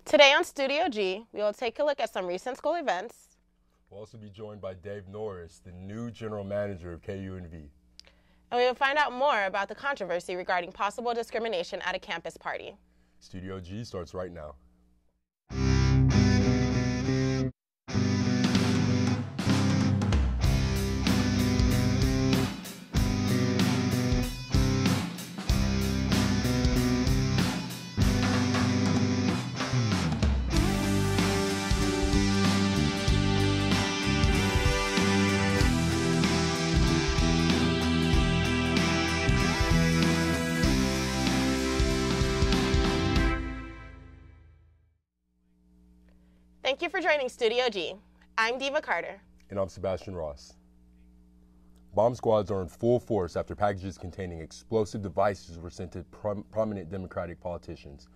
Today on Studio G, we will take a look at some recent school events. We'll also be joined by Dave Norris, the new general manager of KUNV. And we will find out more about the controversy regarding possible discrimination at a campus party. Studio G starts right now. Thank you for joining Studio G. I'm Diva Carter. And I'm Sebastian Ross. Bomb squads are in full force after packages containing explosive devices were sent to prominent Democratic politicians.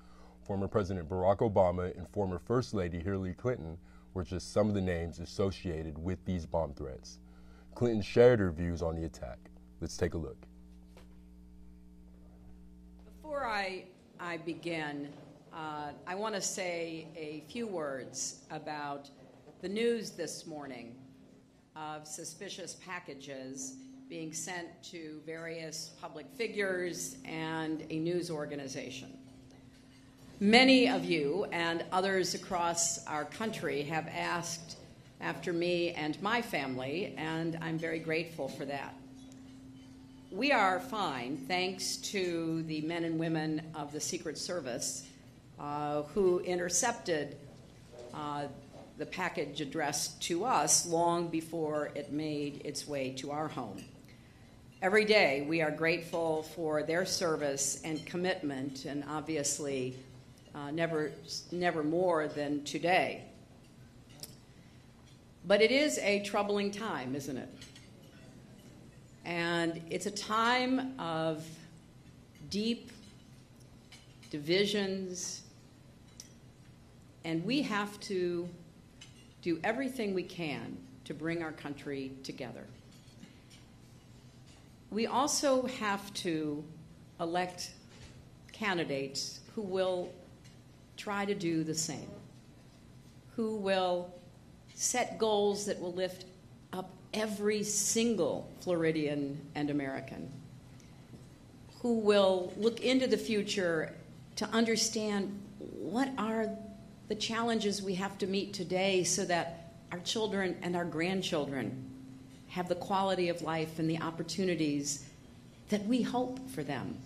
Former President Barack Obama and former First Lady Hillary Clinton were just some of the names associated with these bomb threats. Clinton shared her views on the attack. Let's take a look. Before I begin, I want to say a few words about the news this morning of suspicious packages being sent to various public figures and a news organization. Many of you and others across our country have asked after me and my family, and I'm very grateful for that. We are fine, thanks to the men and women of the Secret Service who intercepted the package addressed to us long before it made its way to our home. Every day we are grateful for their service and commitment, and obviously never more than today. But it is a troubling time, isn't it? And it's a time of deep divisions, and we have to do everything we can to bring our country together. We also have to elect candidates who will try to do the same, who will set goals that will lift up every single Floridian and American, who will look into the future to understand what are the challenges we have to meet today so that our children and our grandchildren have the quality of life and the opportunities that we hope for them.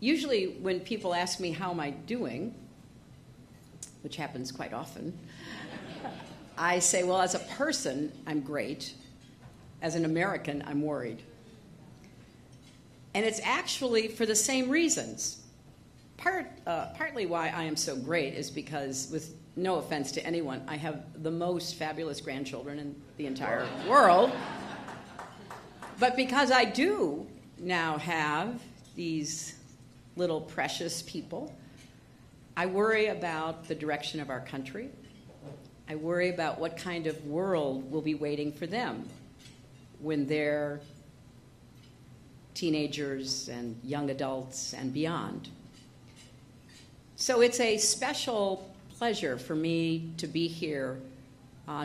Usually when people ask me how am I doing, which happens quite often, I say, well, as a person, I'm great. As an American, I'm worried. And it's actually for the same reasons. Partly why I am so great is because, with no offense to anyone, I have the most fabulous grandchildren in the entire world. But because I do now have these little precious people, I worry about the direction of our country. I worry about what kind of world will be waiting for them when they're teenagers and young adults and beyond. So it's a special pleasure for me to be here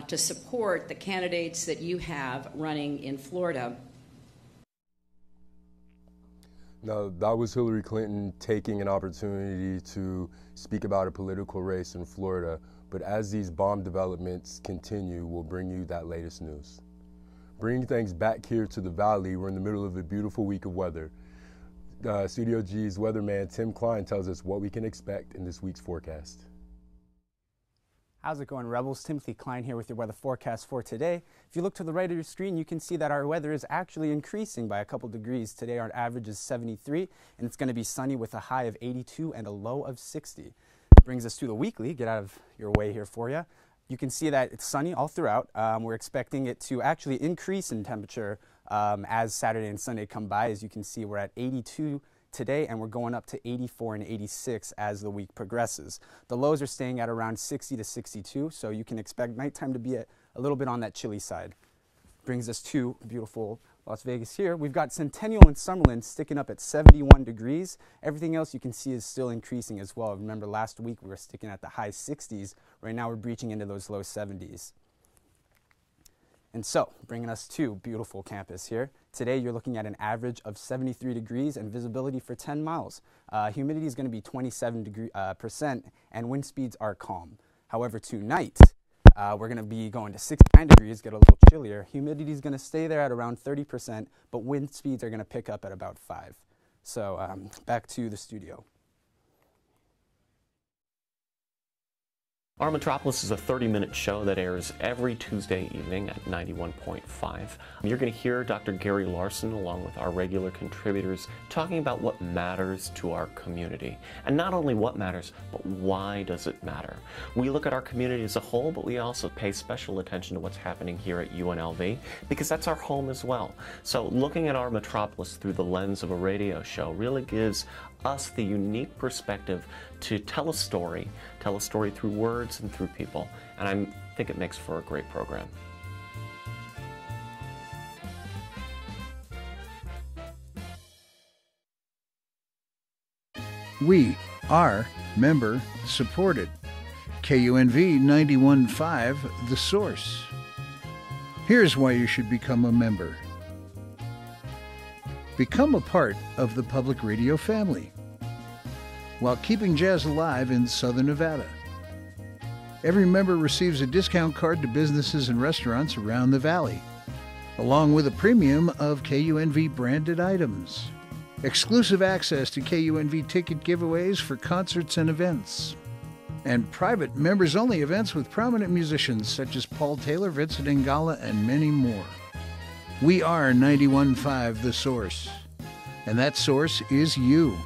to support the candidates that you have running in Florida. Now, that was Hillary Clinton taking an opportunity to speak about a political race in Florida. But as these bomb developments continue, we'll bring you that latest news. Bringing things back here to the Valley, we're in the middle of a beautiful week of weather. Studio G's weatherman Tim Klein tells us what we can expect in this week's forecast. How's it going, Rebels? Timothy Klein here with your weather forecast for today. If you look to the right of your screen, you can see that our weather is actually increasing by a couple degrees. Today our average is 73, and it's going to be sunny with a high of 82 and a low of 60. Brings us to the weekly. Get out of your way here for you. You can see that it's sunny all throughout. We're expecting it to actually increase in temperature as Saturday and Sunday come by. As you can see, we're at 82 today, and we're going up to 84 and 86 as the week progresses. The lows are staying at around 60 to 62, so you can expect nighttime to be a little bit on that chilly side. Brings us to beautiful Las Vegas here. We've got Centennial and Summerlin sticking up at 71 degrees. Everything else you can see is still increasing as well. Remember last week we were sticking at the high 60s. Right now we're breaching into those low 70s. And so, bringing us to beautiful campus here. Today you're looking at an average of 73 degrees and visibility for 10 miles. Humidity is going to be 27% and wind speeds are calm. However, tonight we're going to be going to 69 degrees, get a little chillier. Humidity is going to stay there at around 30%, but wind speeds are going to pick up at about 5. So back to the studio. Our Metropolis is a 30-minute show that airs every Tuesday evening at 91.5. You're going to hear Dr. Gary Larson along with our regular contributors talking about what matters to our community. And not only what matters, but why does it matter? We look at our community as a whole, but we also pay special attention to what's happening here at UNLV because that's our home as well. So looking at our Metropolis through the lens of a radio show really gives us the unique perspective to tell a story through words and through people, and I think it makes for a great program. We are member supported. KUNV 91.5, The Source. Here's why you should become a member. Become a part of the public radio family while keeping jazz alive in Southern Nevada. Every member receives a discount card to businesses and restaurants around the valley, along with a premium of KUNV branded items, exclusive access to KUNV ticket giveaways for concerts and events, and private members-only events with prominent musicians such as Paul Taylor, Vincent Ingala, and many more. We are 91.5 The Source, and that source is you.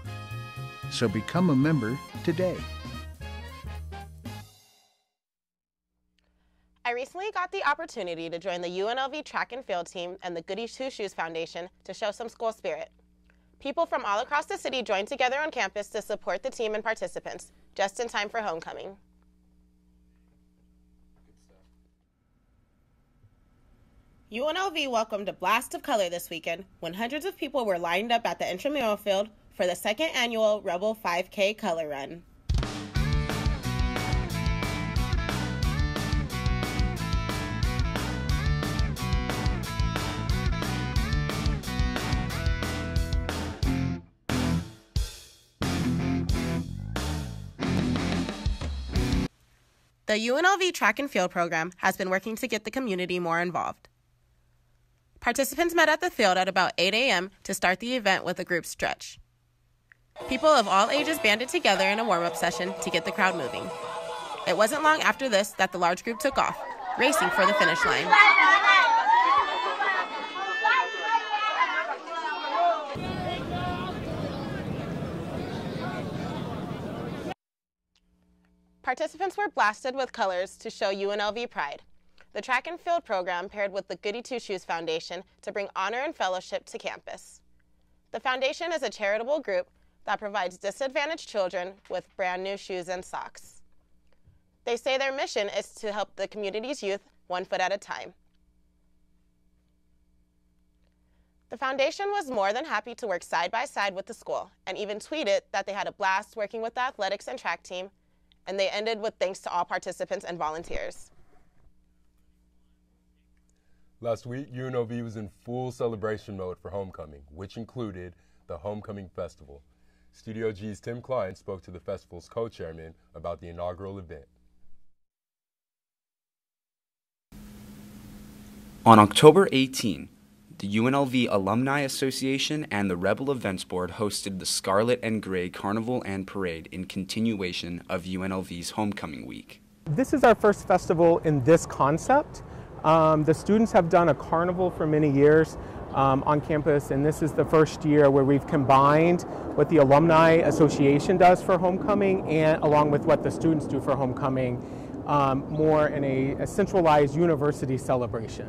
So become a member today. I recently got the opportunity to join the UNLV track and field team and the Goody Two Shoes Foundation to show some school spirit. People from all across the city joined together on campus to support the team and participants, just in time for homecoming. UNLV welcomed a blast of color this weekend when hundreds of people were lined up at the intramural field for the second annual Rebel 5K Color Run. The UNLV track and field program has been working to get the community more involved. Participants met at the field at about 8 a.m. to start the event with a group stretch. People of all ages banded together in a warm-up session to get the crowd moving. It wasn't long after this that the large group took off, racing for the finish line. Participants were blasted with colors to show UNLV pride. The track and field program paired with the Goody Two Shoes Foundation to bring honor and fellowship to campus. The foundation is a charitable group that provides disadvantaged children with brand new shoes and socks. They say their mission is to help the community's youth one foot at a time. The foundation was more than happy to work side by side with the school and even tweeted that they had a blast working with the athletics and track team, and they ended with thanks to all participants and volunteers. Last week, UNLV was in full celebration mode for homecoming, which included the Homecoming Festival. Studio G's Tim Klein spoke to the festival's co-chairman about the inaugural event. On October 18, the UNLV Alumni Association and the Rebel Events Board hosted the Scarlet and Gray Carnival and Parade in continuation of UNLV's Homecoming Week. This is our first festival in this concept. The students have done a carnival for many years on campus, and this is the first year where we've combined what the Alumni Association does for homecoming and along with what the students do for homecoming, more in a centralized university celebration.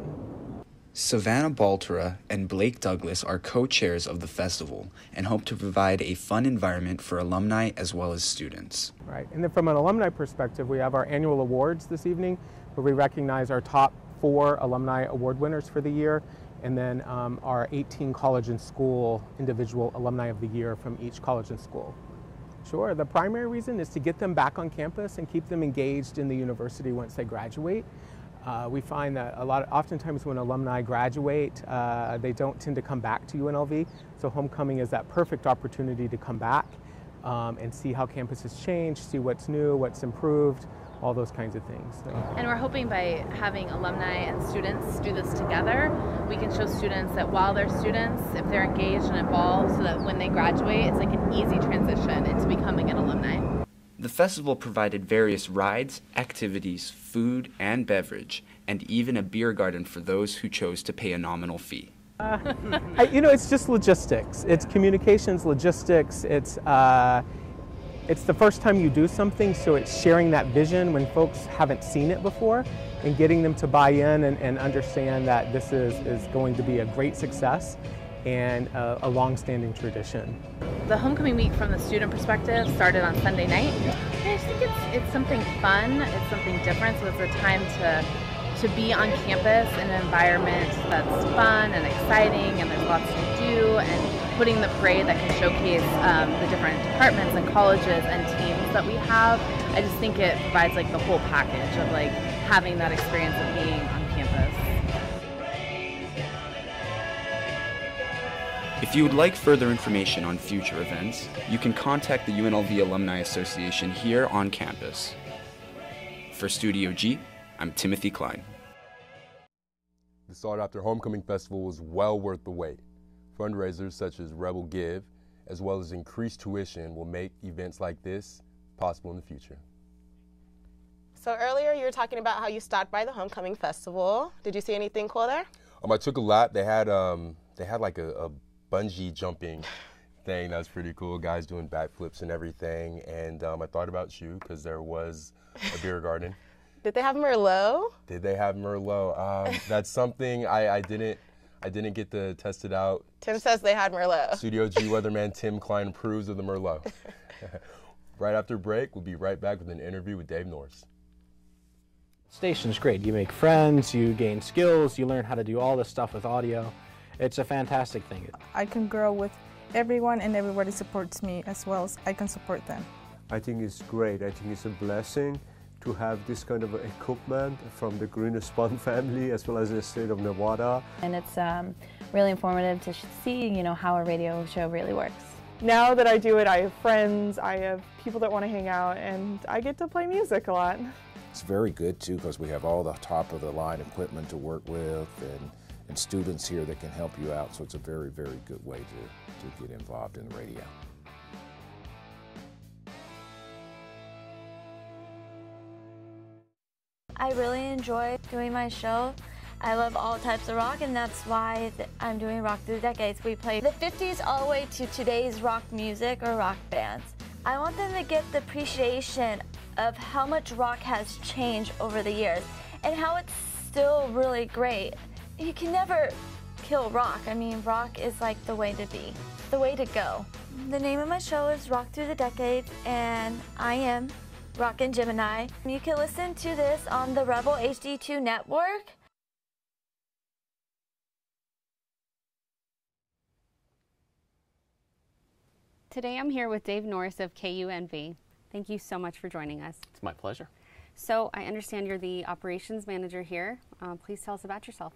Savannah Baltura and Blake Douglas are co-chairs of the festival and hope to provide a fun environment for alumni as well as students. Right, and then from an alumni perspective, we have our annual awards this evening where we recognize our top 4 alumni award winners for the year. and then our 18 college and school individual alumni of the year from each college and school. Sure, the primary reason is to get them back on campus and keep them engaged in the university once they graduate. We find that oftentimes when alumni graduate, they don't tend to come back to UNLV, so homecoming is that perfect opportunity to come back and see how campus has changed, see what's new, what's improved, all those kinds of things. And we're hoping by having alumni and students do this together, we can show students that while they're students, if they're engaged and involved, so that when they graduate, it's like an easy transition into becoming an alumni. The festival provided various rides, activities, food and beverage, and even a beer garden for those who chose to pay a nominal fee. It's just logistics. It's communications, logistics. It's the first time you do something, so it's sharing that vision when folks haven't seen it before and getting them to buy in and understand that this is going to be a great success and a long-standing tradition. The homecoming week from the student perspective started on Sunday night. I just think it's something fun, it's something different, so it's a time to be on campus in an environment that's fun and exciting and there's lots to do, and putting the parade that can showcase the different departments and colleges and teams that we have. I just think it provides like the whole package of like having that experience of being on campus. If you would like further information on future events, you can contact the UNLV Alumni Association here on campus. For Studio G, I'm Timothy Klein. The sought-after Homecoming Festival was well worth the wait. Fundraisers such as Rebel Give, as well as increased tuition, will make events like this possible in the future. So earlier you were talking about how you stopped by the Homecoming Festival. Did you see anything cool there? I took a lap. They had like a bungee jumping thing that was pretty cool. Guys doing backflips and everything. And I thought about you because there was a beer garden. Did they have Merlot? Did they have Merlot? That's something I didn't get to test it out. Tim says they had Merlot. Studio G weatherman Tim Klein approves of the Merlot. Right after break, we'll be right back with an interview with Dave Norris. Station's great. You make friends, you gain skills, you learn how to do all this stuff with audio. It's a fantastic thing. I can grow with everyone and everybody supports me as well as I can support them. I think it's great. I think it's a blessing to have this kind of equipment from the Green Spawn family as well as the state of Nevada. And it's really informative to see, how a radio show really works. Now that I do it, I have friends, I have people that want to hang out, and I get to play music a lot. It's very good too because we have all the top of the line equipment to work with and students here that can help you out, so it's a very, very good way to get involved in the radio. I really enjoy doing my show. I love all types of rock, and that's why I'm doing Rock Through the Decades. We play the 50s all the way to today's rock music or rock bands. I want them to get the appreciation of how much rock has changed over the years and how it's still really great. You can never kill rock. I mean, rock is like the way to be, the way to go. The name of my show is Rock Through the Decades, and I am Rockin' Gemini. You can listen to this on the Rebel HD2 network. Today I'm here with Dave Norris of KUNV. Thank you so much for joining us. It's my pleasure. So I understand you're the operations manager here. Please tell us about yourself.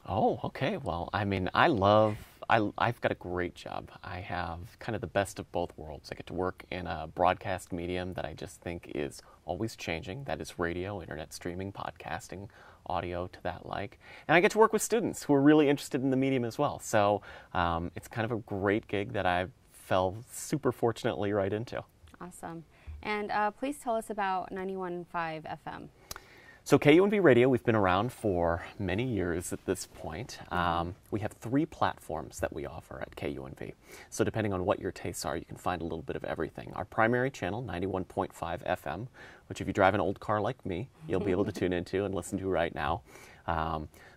Oh, okay. Well, I mean, I've got a great job. I have kind of the best of both worlds. I get to work in a broadcast medium that I just think is always changing. That is radio, internet streaming, podcasting, audio, to that like. And I get to work with students who are really interested in the medium as well. So it's kind of a great gig that I fell super fortunately right into. Awesome. And please tell us about 91.5 FM. So KUNV Radio, we've been around for many years at this point. We have 3 platforms that we offer at KUNV. So depending on what your tastes are, you can find a little bit of everything. Our primary channel, 91.5 FM, which if you drive an old car like me, you'll be able to tune into and listen to right now.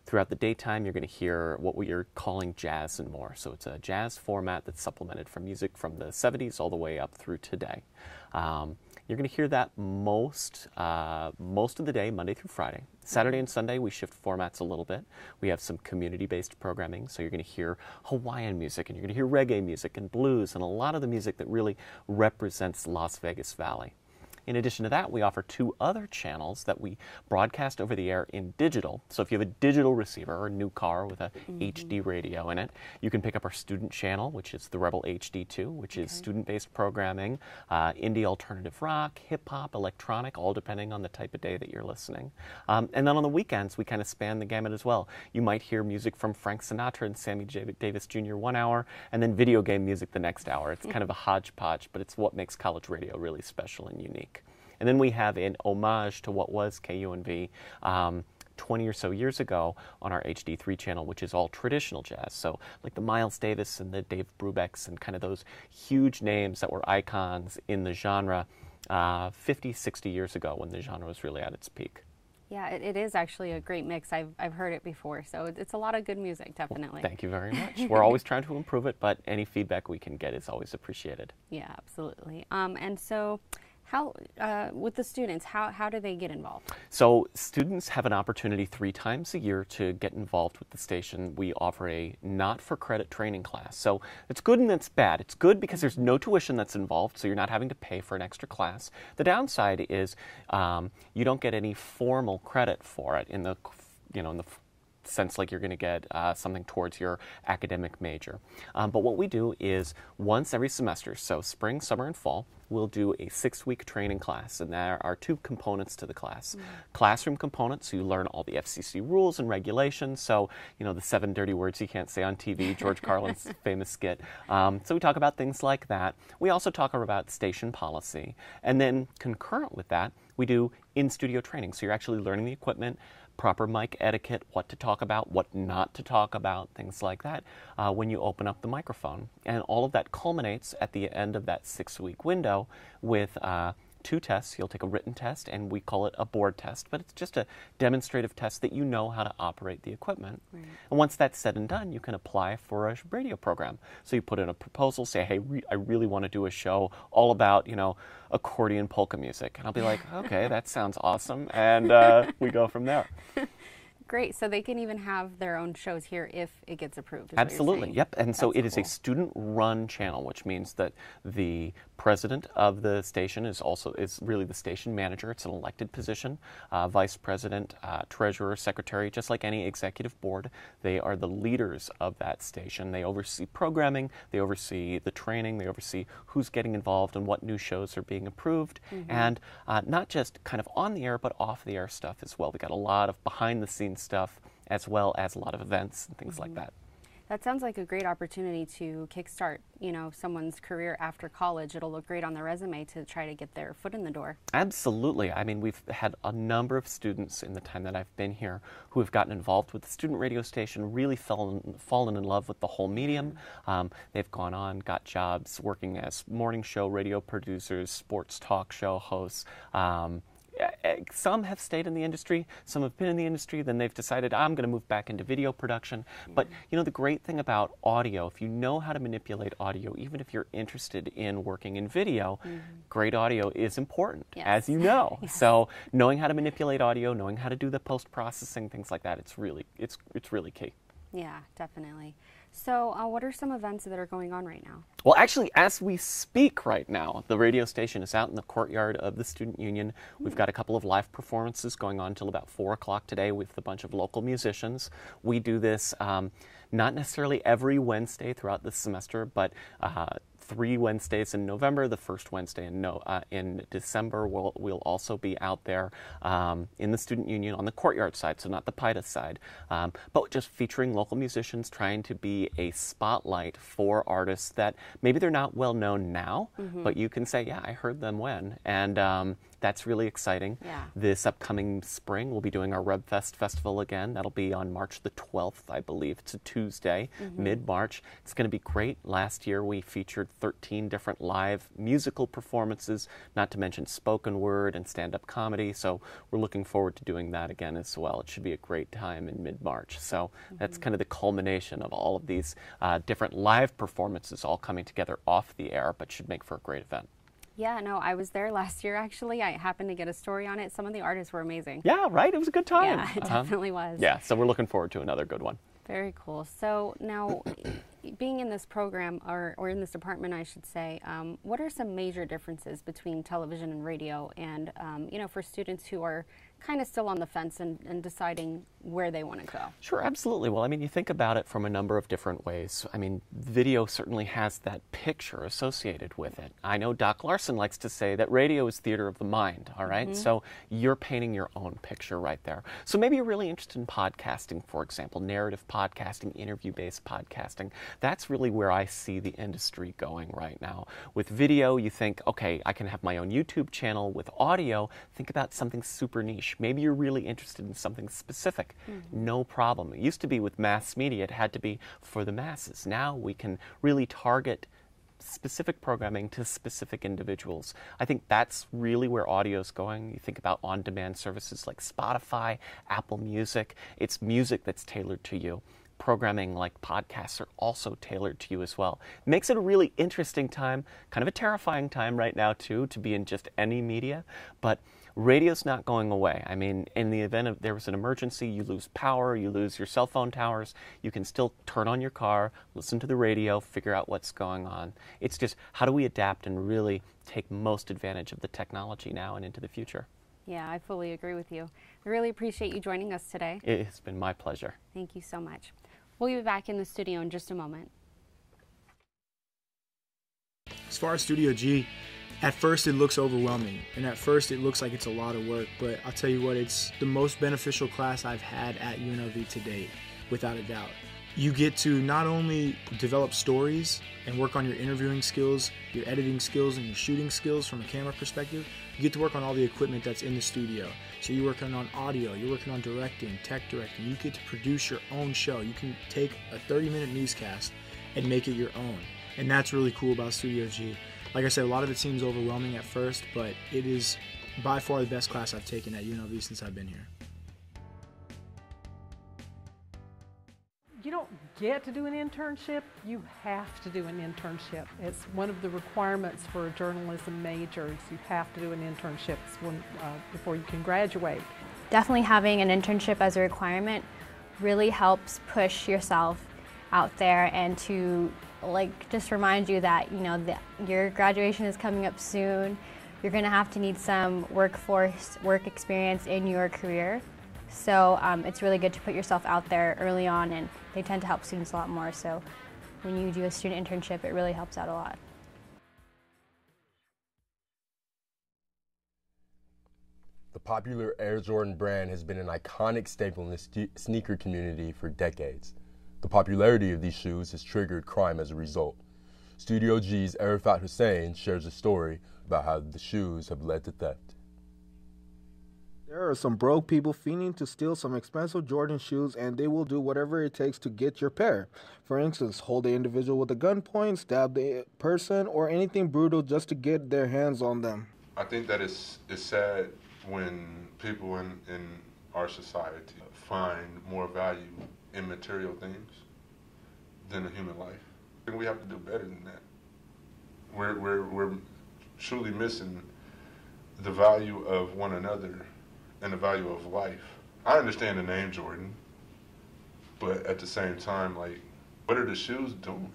Throughout the daytime, you're going to hear what we are calling jazz and more. So it's a jazz format that's supplemented from music from the 70s all the way up through today. You're going to hear that most of the day, Monday through Friday. Saturday and Sunday, we shift formats a little bit. We have some community-based programming, so you're going to hear Hawaiian music, and you're going to hear reggae music and blues, and a lot of the music that really represents Las Vegas Valley. In addition to that, we offer 2 other channels that we broadcast over the air in digital. So if you have a digital receiver or a new car with a HD radio in it, you can pick up our student channel, which is the Rebel HD2, which is student-based programming, indie alternative rock, hip-hop, electronic, all depending on the type of day that you're listening. And then on the weekends, we kind of span the gamut as well. You might hear music from Frank Sinatra and Sammy Davis Jr. 1 hour, and then video game music the next hour. It's kind of a hodgepodge, but it's what makes college radio really special and unique. And then we have an homage to what was KUNV 20 or so years ago on our HD3 channel, which is all traditional jazz. So like the Miles Davis and the Dave Brubecks and kind of those huge names that were icons in the genre 50, 60 years ago when the genre was really at its peak. Yeah, it is actually a great mix. I've heard it before, so it's a lot of good music, definitely. Well, thank you very much. We're always trying to improve it, but any feedback we can get is always appreciated. Yeah, absolutely. And so, how with the students, how do they get involved? So students have an opportunity 3 times a year to get involved with the station. We offer a not-for-credit training class. So it's good and it's bad. It's good because there's no tuition that's involved, so you're not having to pay for an extra class. The downside is you don't get any formal credit for it in the sense like you're going to get something towards your academic major. But what we do is once every semester, so spring, summer, and fall, we'll do a 6-week training class, and there are 2 components to the class. Classroom components, so you learn all the FCC rules and regulations, so the 7 dirty words you can't say on TV, George Carlin's famous skit. So we talk about things like that. We also talk about station policy, and then concurrent with that, we do in-studio training, so you're actually learning the equipment, proper mic etiquette, what to talk about, what not to talk about, things like that, when you open up the microphone. And all of that culminates at the end of that 6-week window with 2 tests. You'll take a written test, and we call it a board test, but it's just a demonstrative test that you know how to operate the equipment. Right. And once that's said and done, you can apply for a radio program. So you put in a proposal, say, hey, I really want to do a show all about, accordion polka music. And I'll be like, okay, that sounds awesome. And we go from there. Great. So they can even have their own shows here if it gets approved. Absolutely. Yep. And so it is a student-run channel, which means that the president of the station is really the station manager. It's an elected position. Vice president, treasurer, secretary, just like any executive board, they are the leaders of that station. They oversee programming. They oversee the training. They oversee who's getting involved and what new shows are being approved. And not just kind of on the air, but off the air stuff as well. We got a lot of behind-the-scenes stuff, as well as a lot of events and things like that. That sounds like a great opportunity to kickstart, someone's career after college. It'll look great on their resume to try to get their foot in the door. Absolutely. I mean, we've had a number of students in the time that I've been here who have gotten involved with the student radio station, really fallen in love with the whole medium. They've gone on, got jobs working as morning show radio producers, sports talk show hosts. Some have stayed in the industry, some have been in the industry, then they've decided, I'm going to move back into video production. But, the great thing about audio, if you know how to manipulate audio, even if you're interested in working in video, great audio is important, as you know. So knowing how to manipulate audio, knowing how to do the post-processing, things like that, it's really key. Yeah, definitely. So what are some events that are going on right now? Well, actually, as we speak right now, the radio station is out in the courtyard of the Student Union. We've got a couple of live performances going on until about 4 o'clock today with a bunch of local musicians. We do this not necessarily every Wednesday throughout the semester, but 3 Wednesdays in November. The first Wednesday in December, we'll also be out there in the Student Union on the courtyard side, so not the PITA side, but just featuring local musicians, trying to be a spotlight for artists that maybe they're not well known now, but you can say, yeah, I heard them when, and that's really exciting. Yeah. This upcoming spring, we'll be doing our RebFest Festival again. That'll be on March the 12th, I believe. It's a Tuesday, mid-March. It's going to be great. Last year, we featured 13 different live musical performances, not to mention spoken word and stand-up comedy. So we're looking forward to doing that again as well. It should be a great time in mid-March. So that's kind of the culmination of all of these different live performances all coming together off the air, but should make for a great event. Yeah, no, I was there last year, actually. I happened to get a story on it. Some of the artists were amazing. Yeah, right? It was a good time. Yeah, it definitely was. Yeah, so we're looking forward to another good one. Very cool. So now, being in this program, or in this department, I should say, what are some major differences between television and radio, and you know, for students who are kind of still on the fence and deciding where they want to go? Sure, absolutely. Well, I mean, you think about it from a number of different ways. I mean, video certainly has that picture associated with it. I know Doc Larson likes to say that radio is theater of the mind, all right? Mm-hmm. So you're painting your own picture right there. So maybe you're really interested in podcasting, for example, narrative podcasting, interview-based podcasting. That's really where I see the industry going right now. With video, you think, okay, I can have my own YouTube channel. With audio, think about something super niche. Maybe you're really interested in something specific. Mm-hmm. No problem. It used to be with mass media, it had to be for the masses. Now we can really target specific programming to specific individuals. I think that's really where audio is going. You think about on-demand services like Spotify, Apple Music. It's music that's tailored to you. Programming like podcasts are also tailored to you as well. It makes it a really interesting time, kind of a terrifying time right now too, to be in just any media, but radio's not going away. I mean, in the event of there was an emergency, you lose power, you lose your cell phone towers, you can still turn on your car, listen to the radio, figure out what's going on. It's just, how do we adapt and really take most advantage of the technology now and into the future? Yeah, I fully agree with you. I really appreciate you joining us today. It has been my pleasure. Thank you so much. We'll be back in the studio in just a moment. As far as Studio G, at first it looks overwhelming, and at first it looks like it's a lot of work, but I'll tell you what, it's the most beneficial class I've had at UNLV to date, without a doubt. You get to not only develop stories and work on your interviewing skills, your editing skills, and your shooting skills from a camera perspective, you get to work on all the equipment that's in the studio. So you're working on audio, you're working on directing, tech directing, you get to produce your own show. You can take a 30-minute newscast and make it your own. And that's really cool about Studio G. Like I said, a lot of it seems overwhelming at first, but it is by far the best class I've taken at UNLV since I've been here. You don't get to do an internship, you have to do an internship. It's one of the requirements for a journalism major. You have to do an internship before you can graduate. Definitely having an internship as a requirement really helps push yourself out there and to just remind you that, you know, that your graduation is coming up soon. You're going to have to need some work experience in your career. So it's really good to put yourself out there early on, and they tend to help students a lot more. So when you do a student internship, it really helps out a lot. The popular Air Jordan brand has been an iconic staple in the sneaker community for decades. The popularity of these shoes has triggered crime as a result. Studio G's Arafat Hussein shares a story about how the shoes have led to theft. There are some broke people fiending to steal some expensive Jordan shoes, and they will do whatever it takes to get your pair. For instance, hold the individual with a gunpoint, stab the person, or anything brutal just to get their hands on them. I think that it's sad when people in our society find more value in material things than a human life. I think we have to do better than that. We're truly missing the value of one another and the value of life. I understand the name Jordan, but at the same time, like, what are the shoes doing?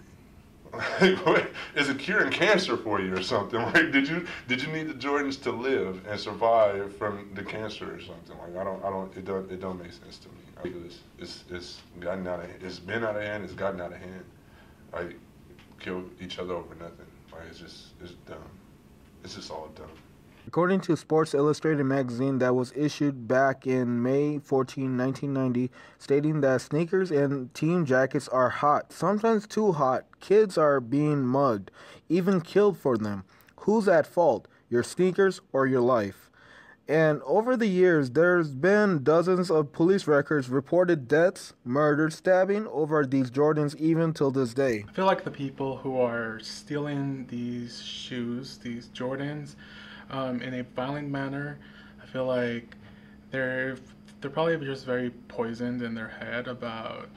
Is it curing cancer for you or something? Like, did you need the Jordans to live and survive from the cancer or something? Like, it don't make sense to me. I think it's gotten out of hand. It's been out of hand. It's gotten out of hand. Like, kill each other over nothing. Like, it's dumb. It's just all dumb. According to Sports Illustrated magazine that was issued back in May 14, 1990, stating that sneakers and team jackets are hot, sometimes too hot. Kids are being mugged, even killed for them. Who's at fault, your sneakers or your life? And over the years, there's been dozens of police records reported deaths, murders, stabbing over these Jordans even till this day. I feel like the people who are stealing these shoes, these Jordans, in a violent manner, I feel like they're probably just very poisoned in their head about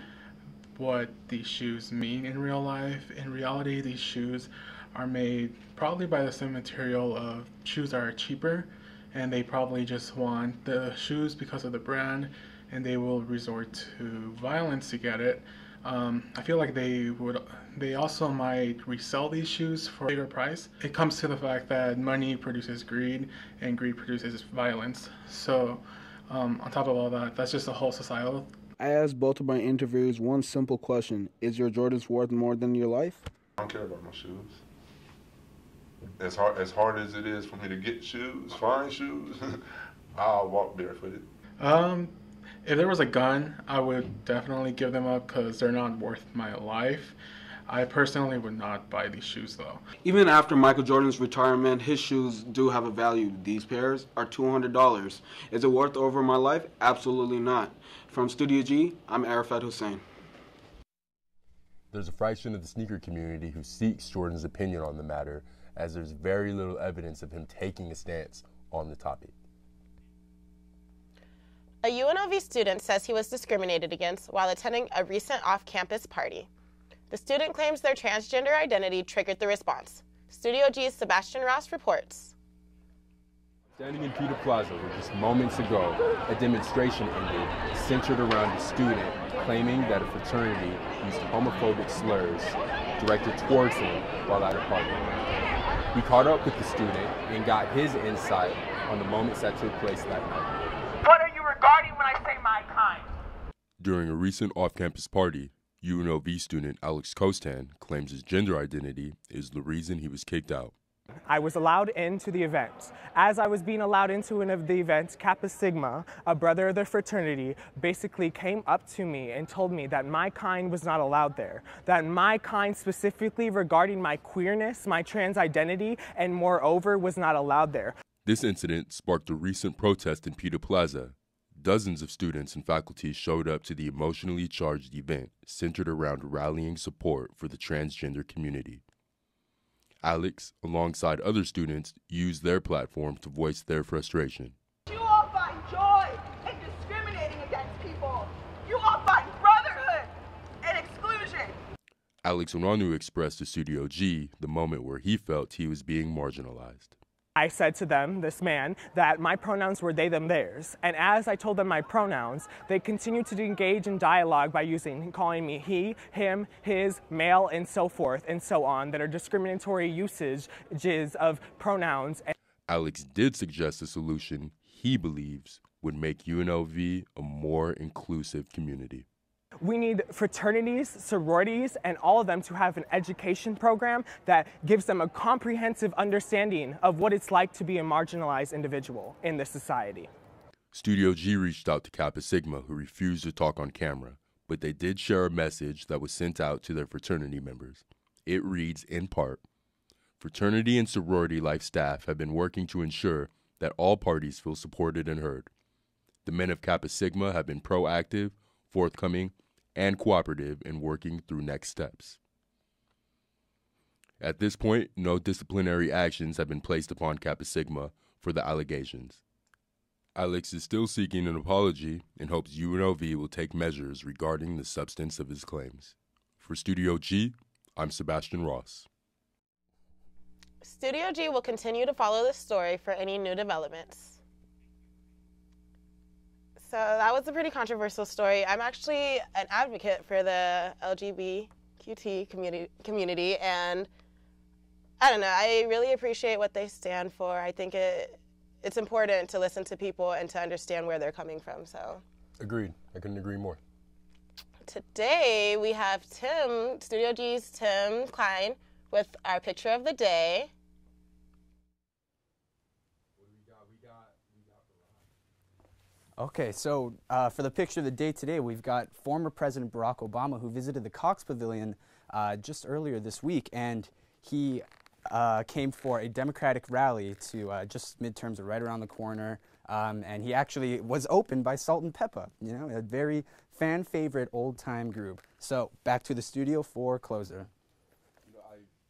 what these shoes mean in real life. In reality, these shoes are made probably by the same material of shoes that are cheaper, and they probably just want the shoes because of the brand, and they will resort to violence to get it. I feel like they also might resell these shoes for a bigger price. It comes to the fact that money produces greed, and greed produces violence. So on top of all that, that's just a whole societal. I asked both of my interviews one simple question: is your Jordans worth more than your life? I don't care about my shoes. As hard as it is for me to get shoes, fine shoes, I'll walk barefooted. If there was a gun, I would definitely give them up because they're not worth my life. I personally would not buy these shoes though. Even after Michael Jordan's retirement, his shoes do have a value. These pairs are $200. Is it worth over my life? Absolutely not. From Studio G, I'm Arafat Hussein. There's a fraction of the sneaker community who seeks Jordan's opinion on the matter, as there's very little evidence of him taking a stance on the topic. A UNLV student says he was discriminated against while attending a recent off-campus party. The student claims their transgender identity triggered the response. Studio G's Sebastian Ross reports. Standing in Peter Plaza where just moments ago a demonstration ended centered around a student claiming that a fraternity used homophobic slurs directed towards him while at a party. We caught up with the student and got his insight on the moments that took place that night. What are you regarding when I say my kind? During a recent off-campus party, UNLV student Alex Kostan claims his gender identity is the reason he was kicked out. I was allowed into the event. As I was being allowed into one of the events, Kappa Sigma, a brother of the fraternity, basically came up to me and told me that my kind was not allowed there. That my kind specifically regarding my queerness, my trans identity, and moreover was not allowed there. This incident sparked a recent protest in Peter Plaza. Dozens of students and faculty showed up to the emotionally charged event centered around rallying support for the transgender community. Alex, alongside other students, used their platform to voice their frustration. You all find joy in discriminating against people. You all find brotherhood and exclusion. Alex went on to express to Studio G the moment where he felt he was being marginalized. I said to them, this man, that my pronouns were they, them, theirs. And as I told them my pronouns, they continued to engage in dialogue by calling me he, him, his, male, and so forth and so on, that are discriminatory usages of pronouns. Alex did suggest a solution he believes would make UNLV a more inclusive community. We need fraternities, sororities, and all of them to have an education program that gives them a comprehensive understanding of what it's like to be a marginalized individual in this society. Studio G reached out to Kappa Sigma, who refused to talk on camera, but they did share a message that was sent out to their fraternity members. It reads, in part, "Fraternity and sorority life staff have been working to ensure that all parties feel supported and heard. The men of Kappa Sigma have been proactive, forthcoming, and cooperative in working through next steps. At this point, no disciplinary actions have been placed upon Kappa Sigma for the allegations. Alex is still seeking an apology and hopes UNLV will take measures regarding the substance of his claims. For Studio G, I'm Sebastian Ross. Studio G will continue to follow this story for any new developments. So that was a pretty controversial story. I'm actually an advocate for the LGBTQ community, and I don't know, I really appreciate what they stand for. I think it's important to listen to people and to understand where they're coming from. So. Agreed. I couldn't agree more. Today we have Tim, Studio G's Tim Klein, with our picture of the day. Okay, so for the picture of the day today, we've got former President Barack Obama, who visited the Cox Pavilion just earlier this week, and he came for a Democratic rally to just midterms are right around the corner, and he actually was opened by Salt and Peppa, you know, a very fan-favorite old-time group. So back to the studio for closer.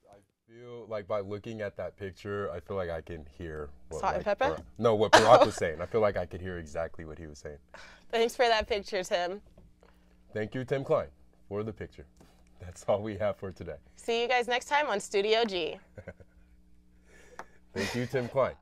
I feel like by looking at that picture, I feel like I can hear what Salt and Pepper? what Barack was saying. I feel like I could hear exactly what he was saying. Thanks for that picture, Tim. Thank you, Tim Klein, for the picture. That's all we have for today. See you guys next time on Studio G. Thank you, Tim Klein.